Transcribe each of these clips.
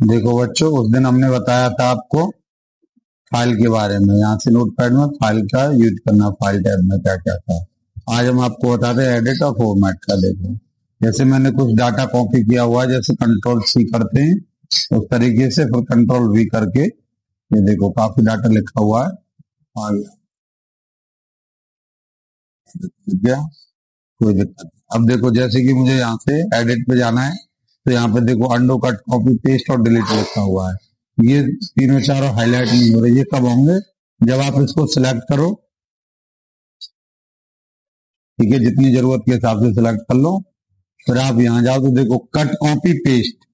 देखो बच्चों, उस दिन हमने बताया था आपको फाइल के बारे में। यहाँ से नोटपैड में फाइल का यूज करना, फाइल टैब में क्या क्या था। आज हम आपको बताते हैं एडिट और फॉर्मेट का। देखो, जैसे मैंने कुछ डाटा कॉपी किया हुआ है, जैसे कंट्रोल सी करते हैं उस तरीके से, फिर कंट्रोल वी करके ये देखो काफी डाटा लिखा हुआ है, आ गया। ठीक है, कोई दिक्कत नहीं। अब देखो, जैसे कि मुझे यहाँ से एडिट पे जाना है, तो यहाँ पे देखो अंडो, कट, कॉपी, पेस्ट और डिलीट लिखा हुआ है। ये तीनों चारों हाईलाइट नहीं हो रहे। ये कब होंगे? जब आप इसको सिलेक्ट करो। ठीक है, जितनी जरूरत के हिसाब से सिलेक्ट कर लो। फिर आप यहाँ जाओ तो देखो कट, कॉपी, पेस्ट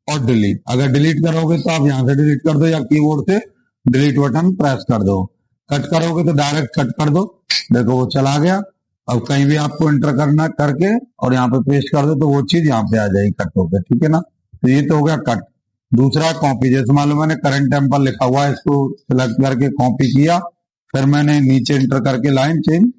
और डिलीट। अगर डिलीट करोगे तो आप यहाँ से डिलीट कर दो या कीबोर्ड से डिलीट बटन प्रेस कर दो। कट करोगे तो डायरेक्ट कट कर दो। देखो वो चला गया। अब कहीं भी आपको एंटर करना करके और यहाँ पे पेस्ट कर दो तो वो चीज यहाँ पे आ जाएगी कट होकर। ठीक है ना, तो ये तो हो गया कट। दूसरा कॉपी, जैसे मान लो मैंने करंट टेम्पल लिखा हुआ है, इसको सिलेक्ट करके कॉपी किया, फिर मैंने नीचे एंटर करके लाइन चेंज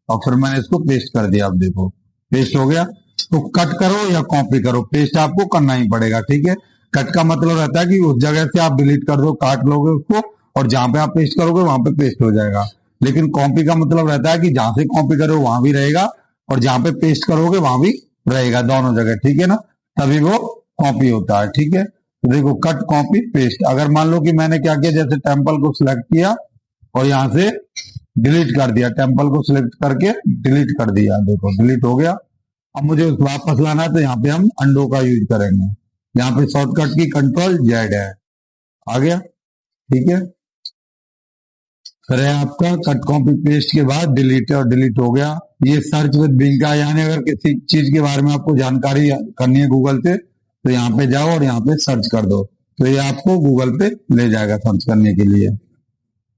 और फिर मैंने इसको पेस्ट कर दिया। अब देखो पेस्ट हो गया। तो कट करो या कॉपी करो, पेस्ट आपको करना ही पड़ेगा। ठीक है, कट का मतलब रहता है कि उस जगह से आप डिलीट कर दो, काट लोगे उसको, और जहां पे आप पेस्ट करोगे वहां पे पेस्ट हो जाएगा। लेकिन कॉपी का मतलब रहता है कि जहां से कॉपी करो वहां भी रहेगा और जहां पे पेस्ट करोगे वहां भी रहेगा, दोनों जगह। ठीक है ना, तभी वो कॉपी होता है। ठीक है, तो देखो कट, कॉपी, पेस्ट। अगर मान लो कि मैंने क्या किया, जैसे टेम्पल को सिलेक्ट किया और यहाँ से डिलीट कर दिया, टेम्पल को सिलेक्ट करके डिलीट कर दिया, देखो डिलीट हो गया। अब मुझे वापस लाना है तो यहाँ पे हम अंडो का यूज करेंगे। यहाँ पे शॉर्टकट की कंट्रोल जेड है, आ गया। ठीक है, फिर है आपका कट, कॉपी, पेस्ट के बाद डिलीट, और डिलीट हो गया। ये सर्च विद बिंग का, यानी अगर किसी चीज के बारे में आपको जानकारी करनी है गूगल से, तो यहाँ पे जाओ और यहाँ पे सर्च कर दो, तो ये आपको गूगल पे ले जाएगा सर्च करने के लिए।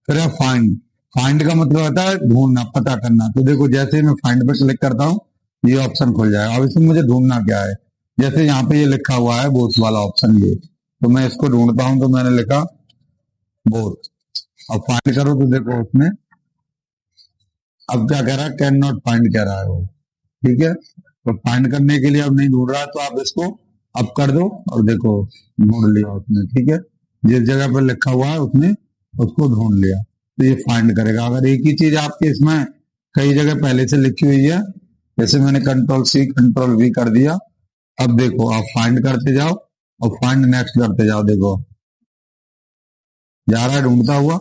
फिर है फाइंड। फाइंड का मतलब होता है ढूंढना, पता करना। तो देखो जैसे ही मैं फाइंड पे क्लिक करता हूँ ये ऑप्शन खुल जाएगा। अब इसमें मुझे ढूंढना क्या है, जैसे यहाँ पे ये लिखा हुआ है बोथ वाला ऑप्शन, ये तो मैं इसको ढूंढता हूँ, तो मैंने लिखा बोथ। अब फाइंड करो तो देखो उसमें अब क्या कह रहा है, कैन नॉट फाइंड कह रहा है वो। ठीक है, तो फाइंड करने के लिए अब नहीं ढूंढ रहा, तो आप इसको अप कर दो और देखो ढूंढ लिया उसने। ठीक है, जिस जगह पर लिखा हुआ है उसने उसको ढूंढ लिया, तो ये फाइंड करेगा। अगर एक ही चीज आपके इसमें कई जगह पहले से लिखी हुई है, जैसे मैंने कंट्रोल सी कंट्रोल वी कर दिया, अब देखो आप फाइंड करते जाओ और फाइंड नेक्स्ट करते जाओ, देखो जा रहा है ढूंढता हुआ।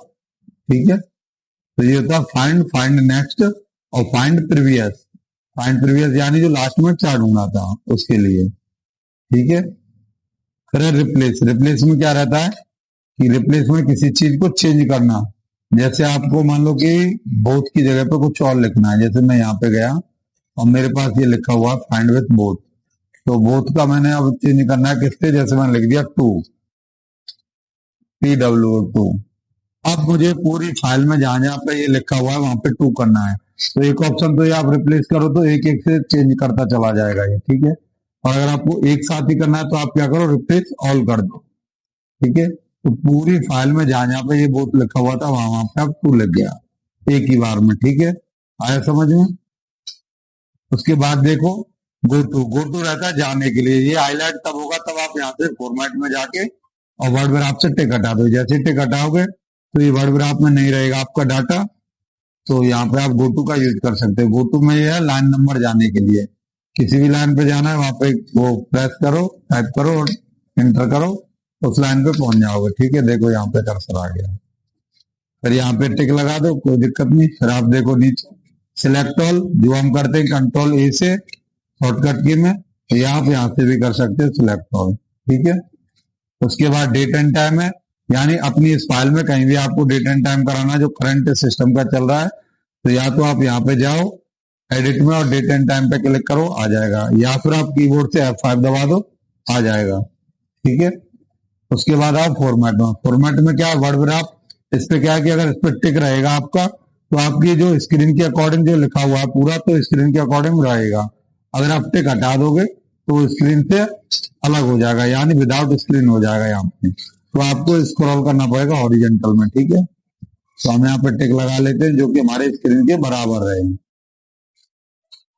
ठीक है, तो ये होता है फाइंड, फाइंड नेक्स्ट और फाइंड प्रीवियस। फाइंड प्रीवियस यानी जो लास्ट में क्या ढूंढा था उसके लिए। ठीक है, फिर रिप्लेस। रिप्लेस में क्या रहता है कि रिप्लेस में किसी चीज को चेंज करना। जैसे आपको मान लो कि बोथ की जगह पे कुछ और लिखना है, जैसे मैं यहाँ पे गया और मेरे पास ये लिखा हुआ फाइंड विथ बोथ, तो बोथ का मैंने अब चेंज करना है किससे, जैसे मैंने लिख दिया टू, TW2। अब मुझे पूरी फाइल में जहां जहां पे ये लिखा हुआ है वहां पे टू करना है, तो एक ऑप्शन तो ये आप रिप्लेस करो तो एक एक से चेंज करता चला जाएगा ये। ठीक है, और अगर आपको एक साथ ही करना है तो आप क्या करो, रिप्लेस ऑल कर दो। ठीक है, तो पूरी फाइल में जहां जहां पे ये बोथ लिखा हुआ था वहां वहां पे अब टू लग गया एक ही बार में। ठीक है, आया समझ में? उसके बाद देखो गो टू। गो टू रहता है जाने के लिए। ये हाईलाइट तब होगा तब आप यहाँ से फॉर्मेट में जाके और वर्ड ग्राफ से टिक हटा दो। जैसे टिक हटाओगे तो ये वर्ड ग्राफ में नहीं रहेगा आपका डाटा, तो यहाँ पे आप गो टू का यूज कर सकते हो। गो टू में ये है लाइन नंबर जाने के लिए, किसी भी लाइन पे जाना है वहां पे वो प्रेस करो, टाइप करो और एंटर करो, उस लाइन पे पहुंच जाओगे। ठीक है, देखो यहाँ पे कर्सर आ गया, फिर यहाँ पे टिक लगा दो, कोई दिक्कत नहीं। फिर आप देखो नीचे सिलेक्ट ऑल, जो हम करते हैं कंट्रोल ए से शॉर्टकट की में, या आप यहाँ से भी कर सकते हैं सिलेक्ट ऑल। ठीक है, उसके बाद डेट एंड टाइम है, यानी अपनी इस फाइल में कहीं भी आपको डेट एंड टाइम कराना जो करंट सिस्टम का चल रहा है, तो या तो आप यहाँ पे जाओ एडिट में और डेट एंड टाइम पे क्लिक करो, आ जाएगा, या फिर आप कीबोर्ड से F5 दबा दो, आ जाएगा। ठीक है, उसके बाद आप फॉर्मेट में। फॉर्मेट में क्या है, वर्ड ग्राफ। इस पे क्या है कि अगर इस पे टिक रहेगा आपका तो आपकी जो स्क्रीन के अकॉर्डिंग जो लिखा हुआ है पूरा, तो स्क्रीन के अकॉर्डिंग रहेगा। अगर आप टिक हटा दोगे तो स्क्रीन से अलग हो जाएगा, यानी विदाउट स्क्रीन हो जाएगा यहाँ पे, तो आपको स्क्रॉल करना पड़ेगा हॉरिजॉन्टल में। ठीक है, तो हम यहाँ पे टिक लगा लेते हैं जो कि हमारे स्क्रीन के बराबर रहे।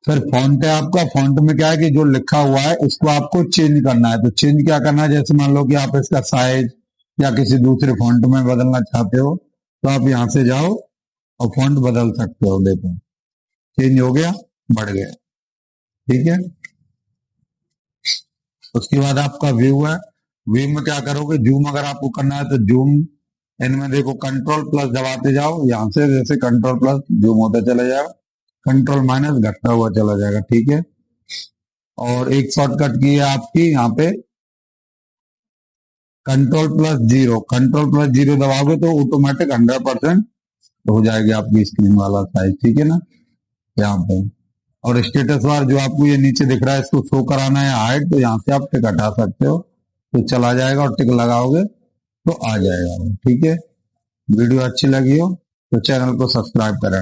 फिर फॉन्ट है आपका, फॉन्ट में क्या है कि जो लिखा हुआ है इसको आपको चेंज करना है। तो चेंज क्या करना है, जैसे मान लो कि आप इसका साइज या किसी दूसरे फॉन्ट में बदलना चाहते हो तो आप यहाँ से जाओ और फॉन्ट बदल सकते हो। देखो चेंज हो गया, बढ़ गया, ठीक है। उसके बाद आपका व्यू है, व्यू में क्या करोगे, जूम अगर आपको करना है तो जूम इनमें देखो कंट्रोल प्लस दबाते जाओ, यहाँ से जैसे कंट्रोल प्लस जूम होता चला जाएगा, कंट्रोल माइनस घटता हुआ चला जाएगा, ठीक है। और एक शॉर्टकट की है आपकी यहाँ पे कंट्रोल प्लस जीरो दबाओगे तो ऑटोमेटिक 100% हो जाएगी आपकी स्क्रीन वाला साइज, ठीक है ना, यहाँ पे। और स्टेटस बार जो आपको ये नीचे दिख रहा है इसको शो कराना है हाइड, तो यहाँ से आप टिक हटा सकते हो तो चला जाएगा, और टिक लगाओगे तो आ जाएगा, ठीक है। वीडियो अच्छी लगी हो तो चैनल को सब्सक्राइब करें।